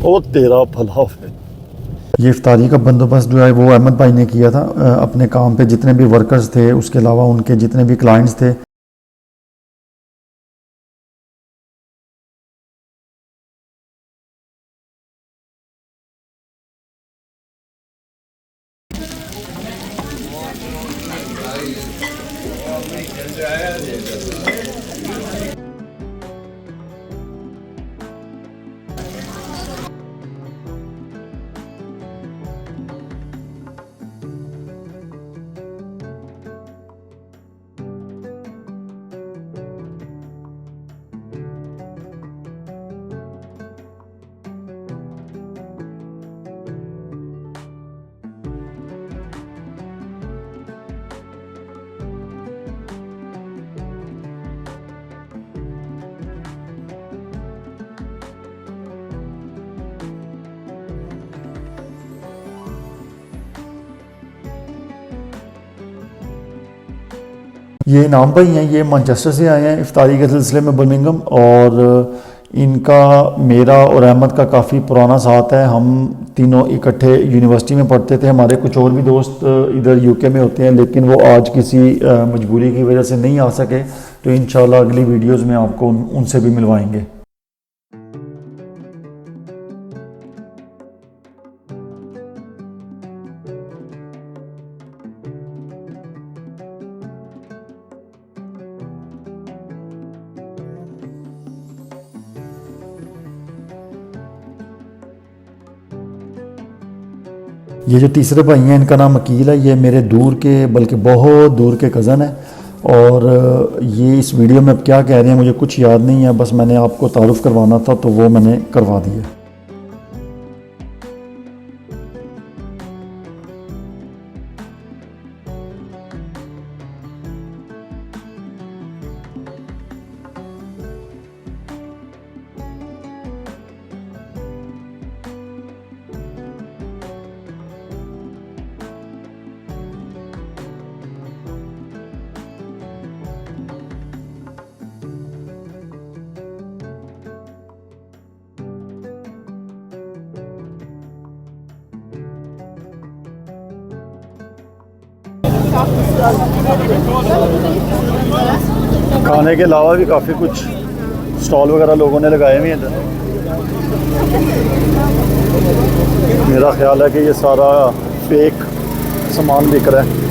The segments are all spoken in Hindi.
ओ तेरा भला है। ये इफ्तारी का बंदोबस्त जो है वो अहमद भाई ने किया था अपने काम पे, जितने भी वर्कर्स थे, उसके अलावा उनके जितने भी क्लाइंट्स थे। ये इनाम भाई हैं, ये मैनचेस्टर से आए हैं इफ्तारी के सिलसिले में बर्मिंघम, और इनका मेरा और अहमद का काफ़ी पुराना साथ है। हम तीनों इकट्ठे यूनिवर्सिटी में पढ़ते थे। हमारे कुछ और भी दोस्त इधर यूके में होते हैं, लेकिन वो आज किसी मजबूरी की वजह से नहीं आ सके, तो इंशाल्लाह अगली वीडियोस में आपको उनसे भी मिलवाएंगे। ये जो तीसरे भाई हैं, इनका नाम अकील है। ये मेरे दूर के, बल्कि बहुत दूर के कज़न है, और ये इस वीडियो में अब क्या कह रहे हैं मुझे कुछ याद नहीं है, बस मैंने आपको तारुफ करवाना था तो वो मैंने करवा दिया। खाने के अलावा भी काफ़ी कुछ स्टॉल वगैरह लोगों ने लगाए हुए हैं इधर। मेरा ख्याल है कि ये सारा फेक सामान बिक रहा है।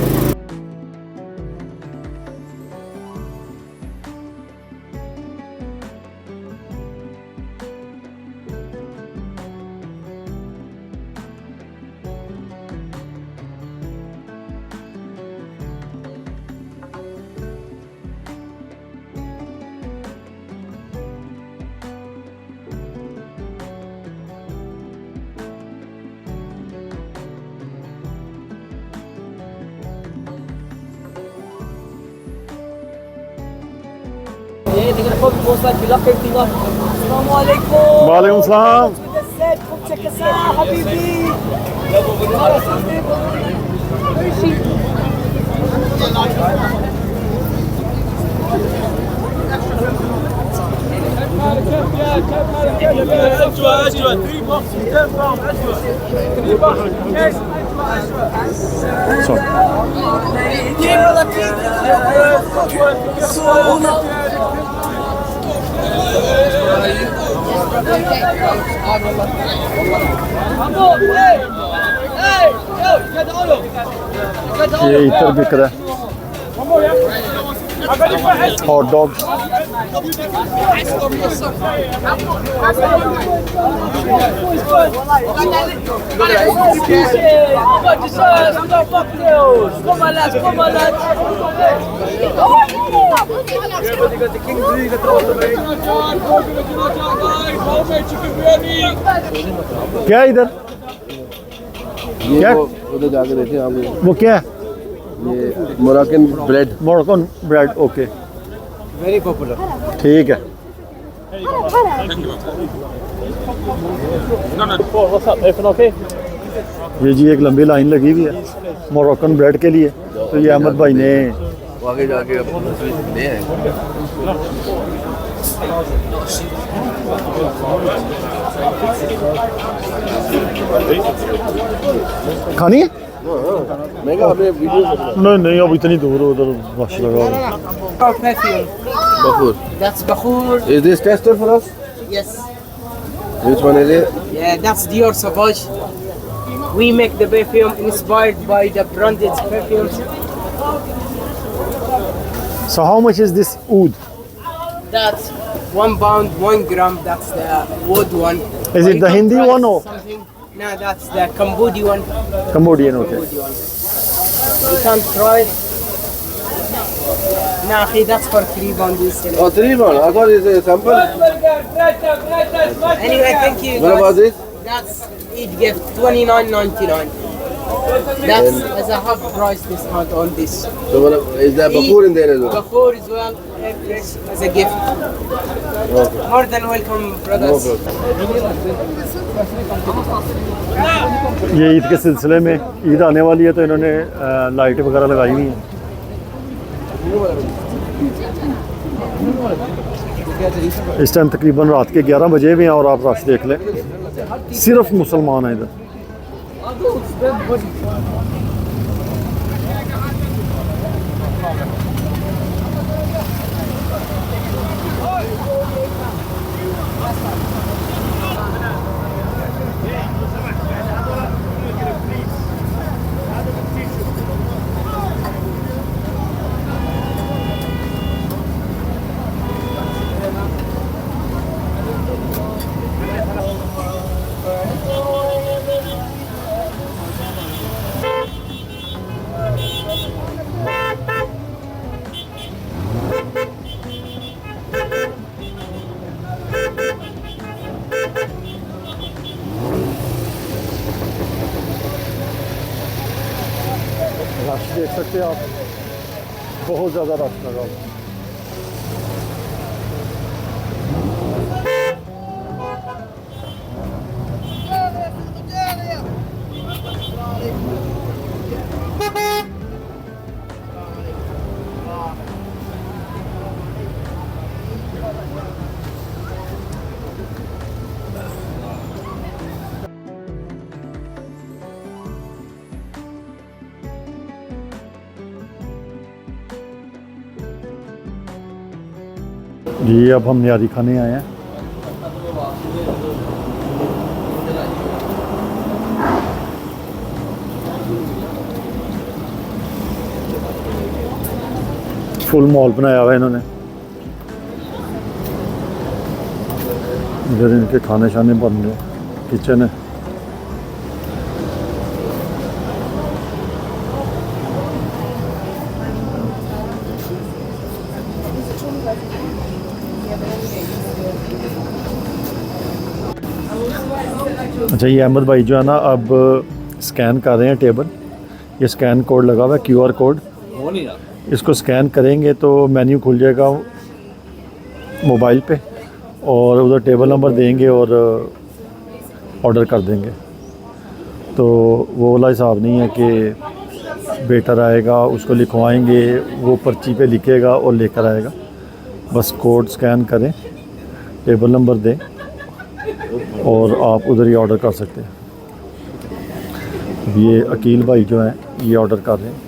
वालेकुम सलाम। ये इतर बिक रहा है, हॉट डॉग। क्या इधर क्या उधर जाके देखे आप, वो क्या है? ये Moroccan bread. Okay, very popular. ठीक है। ये जी एक लंबी लाइन लगी हुई है मोरक्कन ब्रेड के लिए। तो ये अहमद भाई ने वो आगे जाके ले आए। खानी है? मैं कहा आपने वीडियो नहीं नहीं, अब इतनी दूर उधर रश लगा हुआ है। Perfume. बखूर। That's Bakhur. Is this tester for us? Yes. Which one is it? Yeah, that's Dior Sauvage. We make the perfume inspired by the branded perfumes. So how much is this oud? That's 1 pound, 1 gram. That's the wood one. Is it You the can Hindi try one or something? No, that's the Cambodian one. Cambodian? Okay. Cambodian one. You can try it. No, that's for 3 pound. We sell it. Oh, 3 one. I thought it's a sample. Anyway, thank you. What guys. about this? That's Eid gift, 29.99. That's as a half price discount on this. So is there Bakhur in there as well? Bakhur as well, fresh as a gift. Okay. More than welcome, No brothers. problem. ये ईद के सिलसिले में, ईद आने वाली है तो इन्होंने लाइट वगैरह लगाई हुई हैं। इस टाइम तकरीबन रात के 11 बजे हुए हैं और आप रश देख लें, सिर्फ मुसलमान हैं इधर। रश देख सकते हैं आप, बहुत ज़्यादा रश लगा हुआ है। जी अब हम न्यारी खाने आए हैं। फुल मॉल बनाया हुआ है इन्होंने, इधर इनके खाने शाने बन रहे, किचन है। अच्छा ये अहमद भाई जो है ना अब स्कैन कर रहे हैं टेबल, ये स्कैन कोड लगा हुआ है, QR कोड। इसको स्कैन करेंगे तो मेन्यू खुल जाएगा मोबाइल पे और उधर टेबल नंबर देंगे और ऑर्डर कर देंगे। तो वो वाला हिसाब नहीं है कि वेटर आएगा उसको लिखवाएंगे, वो पर्ची पे लिखेगा और लेकर आएगा। बस कोड स्कैन करें, टेबल नंबर दें और आप उधर ही ऑर्डर कर सकते हैं। ये अकील भाई जो हैं ये ऑर्डर कर रहे हैं।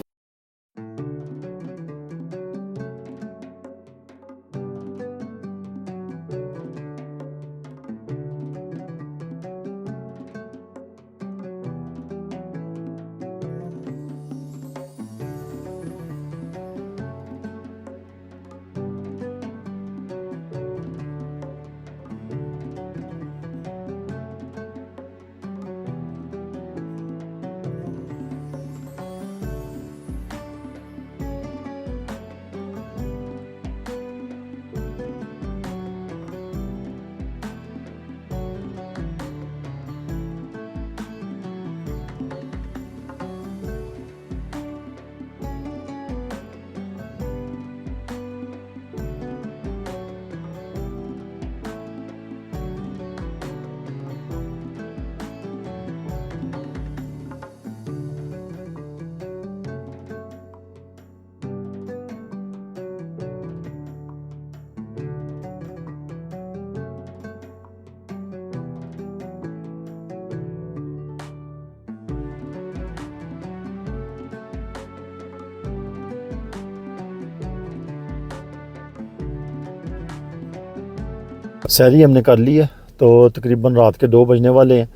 सहरी हमने कर ली है, तो तकरीबन रात के 2 बजने वाले हैं।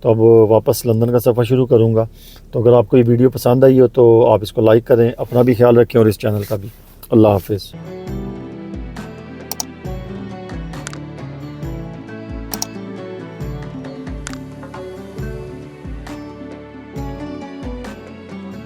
तो अब वापस लंदन का सफ़र शुरू करूँगा। तो अगर आपको ये वीडियो पसंद आई हो तो आप इसको लाइक करें, अपना भी ख्याल रखें और इस चैनल का भी। अल्लाह हाफिज़।